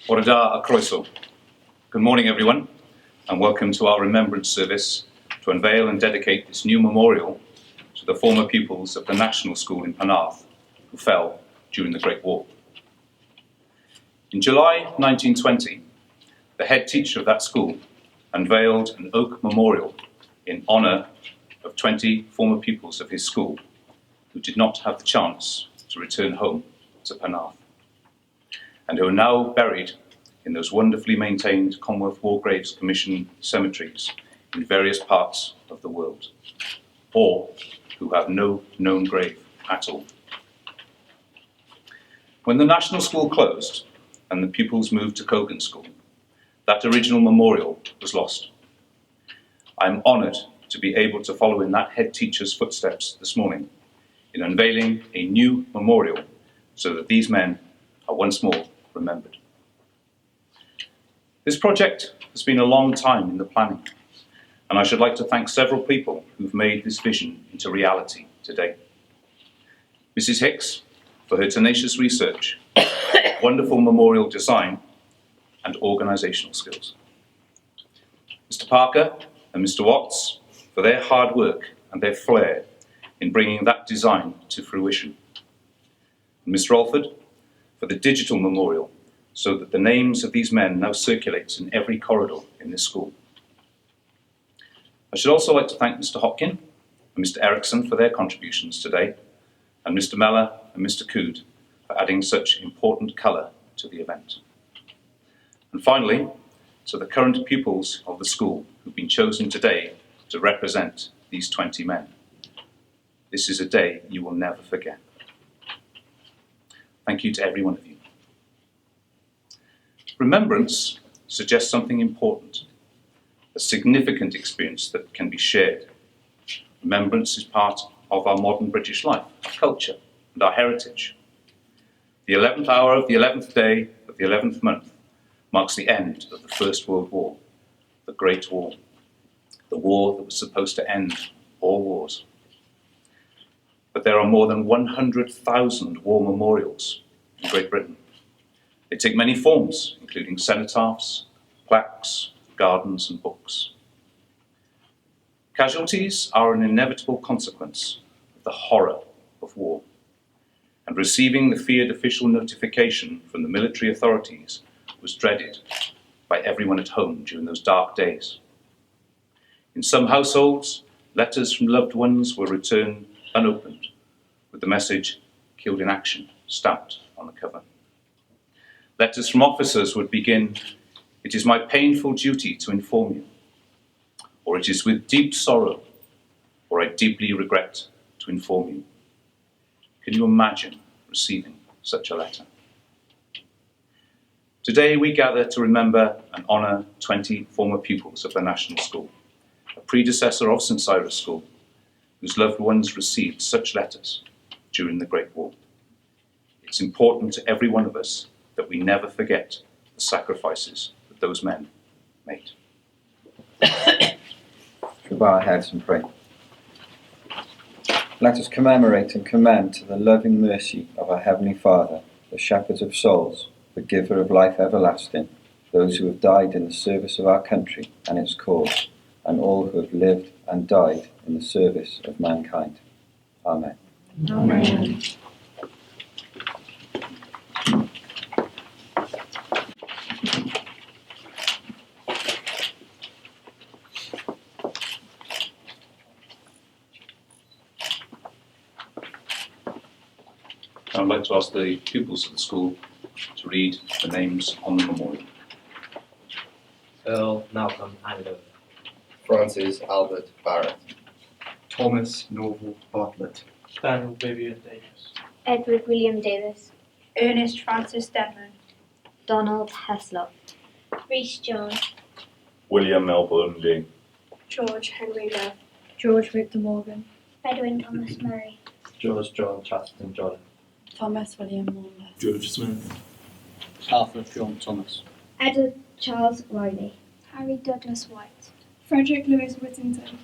Ora da a croeso. Good morning, everyone, and welcome to our remembrance service to unveil and dedicate this new memorial to the former pupils of the National School in Penarth who fell during the Great War. In July 1920, the head teacher of that school unveiled an oak memorial in honour of 20 former pupils of his school who did not have the chance to return home to Penarth, and who are now buried in those wonderfully maintained Commonwealth War Graves Commission cemeteries in various parts of the world, or who have no known grave at all. When the National School closed and the pupils moved to Cogan School, that original memorial was lost. I'm honoured to be able to follow in that head teacher's footsteps this morning in unveiling a new memorial so that these men are once more remembered. This project has been a long time in the planning, and I should like to thank several people who've made this vision into reality today. Mrs. Hicks, for her tenacious research, wonderful memorial design, and organisational skills. Mr. Parker and Mr. Watts, for their hard work and their flair in bringing that design to fruition. And Ms. Rolford, for the digital memorial, so that the names of these men now circulate in every corridor in this school. I should also like to thank Mr. Hopkin and Mr. Erickson for their contributions today, and Mr. Meller and Mr. Cood for adding such important colour to the event. And finally, to the current pupils of the school who've been chosen today to represent these 20 men. This is a day you will never forget. Thank you to every one of you. Remembrance suggests something important, a significant experience that can be shared. Remembrance is part of our modern British life, our culture, and our heritage. The 11th hour of the 11th day of the 11th month marks the end of the First World War, the Great War, the war that was supposed to end all wars. But there are more than 100,000 war memorials in Great Britain. They take many forms, including cenotaphs, plaques, gardens, and books. Casualties are an inevitable consequence of the horror of war, and receiving the feared official notification from the military authorities was dreaded by everyone at home during those dark days. In some households, letters from loved ones were returned unopened, with the message, "Killed in action," stamped on the cover. Letters from officers would begin, "It is my painful duty to inform you," or "It is with deep sorrow," or "I deeply regret to inform you." Can you imagine receiving such a letter? Today we gather to remember and honour 20 former pupils of the National School, a predecessor of St. Cyres School, whose loved ones received such letters during the Great War. It's important to every one of us that we never forget the sacrifices that those men made. We'll bow our heads and pray. Let us commemorate and commend to the loving mercy of our Heavenly Father, the Shepherd of souls, the Giver of life everlasting, those who have died in the service of our country and its cause, and all who have lived and died in the service of mankind. Amen. Amen. I'd like to ask the pupils of the school to read the names on the memorial. Earl Malcolm Andover. Francis Albert Barrett. Thomas Norval Bartlett. Daniel Vivian Davis. Edward William Davis. Ernest Francis Denman. Donald Heslop. Rhys John. William Melbourne Lee. George Henry Love. George Victor Morgan. Edwin Thomas Murray. George John Chatterton Jolly. Thomas William Morley. George Smith. Arthur John Thomas. Edward Charles Riley. Harry Douglas White. Frederick Lewis Whittington.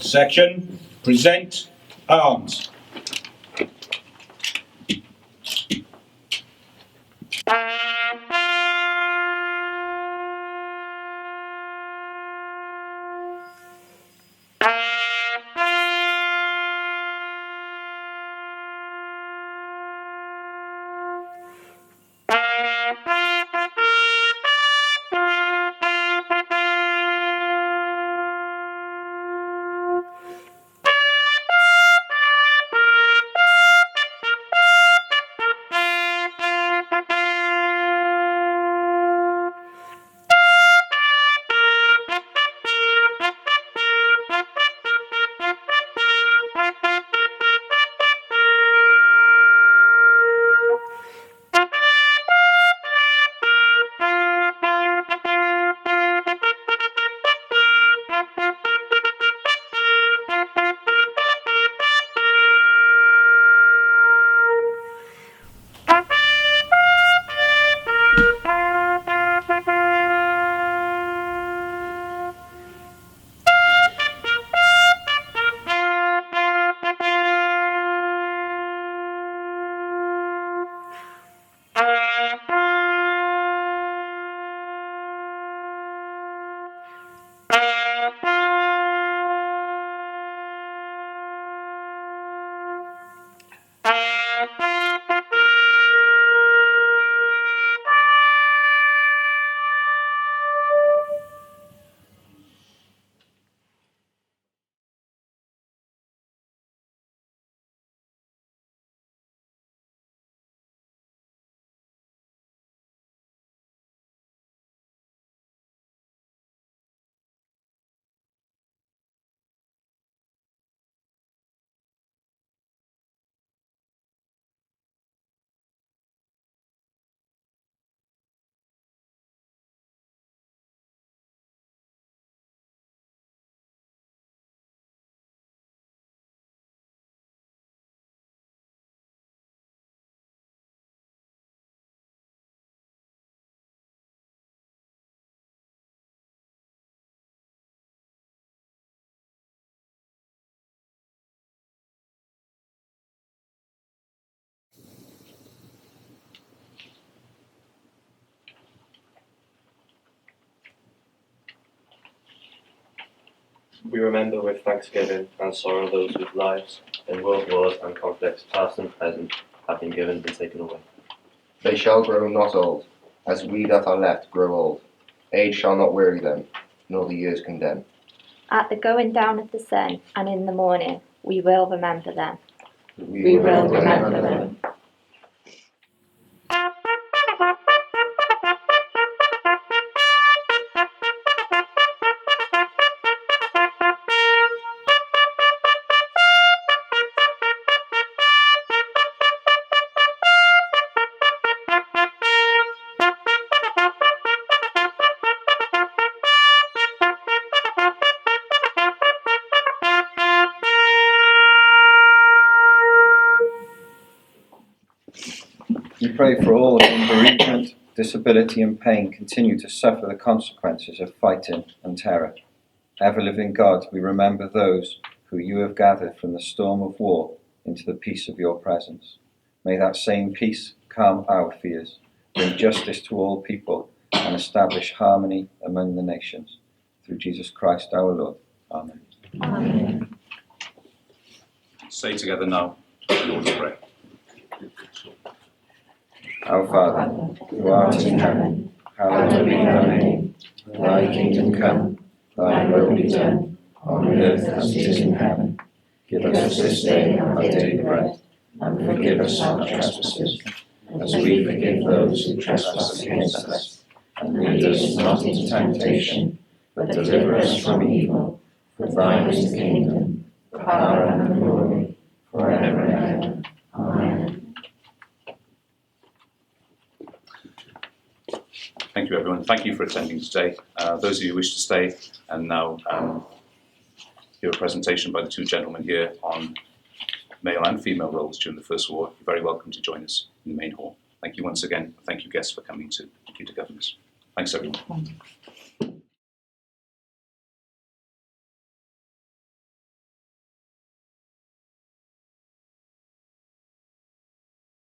section, present arms. We remember with thanksgiving and sorrow those whose lives in world wars and conflicts past and present have been given and taken away. They shall grow not old, as we that are left grow old. Age shall not weary them, nor the years condemn. At the going down of the sun and in the morning, we will remember them. We will remember them. We pray for all who in bereavement, disability and pain continue to suffer the consequences of fighting and terror. Ever-living God, we remember those who you have gathered from the storm of war into the peace of your presence. May that same peace calm our fears, bring justice to all people, and establish harmony among the nations. Through Jesus Christ our Lord. Amen. Amen. Say together now the Lord's Prayer. Our Father, who art in heaven, hallowed be thy name. Thy kingdom come, thy will be done, on earth as it is in heaven. Give us this day our daily bread, and forgive us our trespasses, as we forgive those who trespass against us. And lead us not into temptation, but deliver us from evil. For thine is the kingdom, the power and the glory, forever and ever. Amen. Thank you, everyone. Thank you for attending today. Those of you who wish to stay and now hear a presentation by the two gentlemen here on male and female roles during the First War, you're very welcome to join us in the main hall. Thank you once again. Thank you, guests, for coming too. Thank you to governors. Thanks, everyone.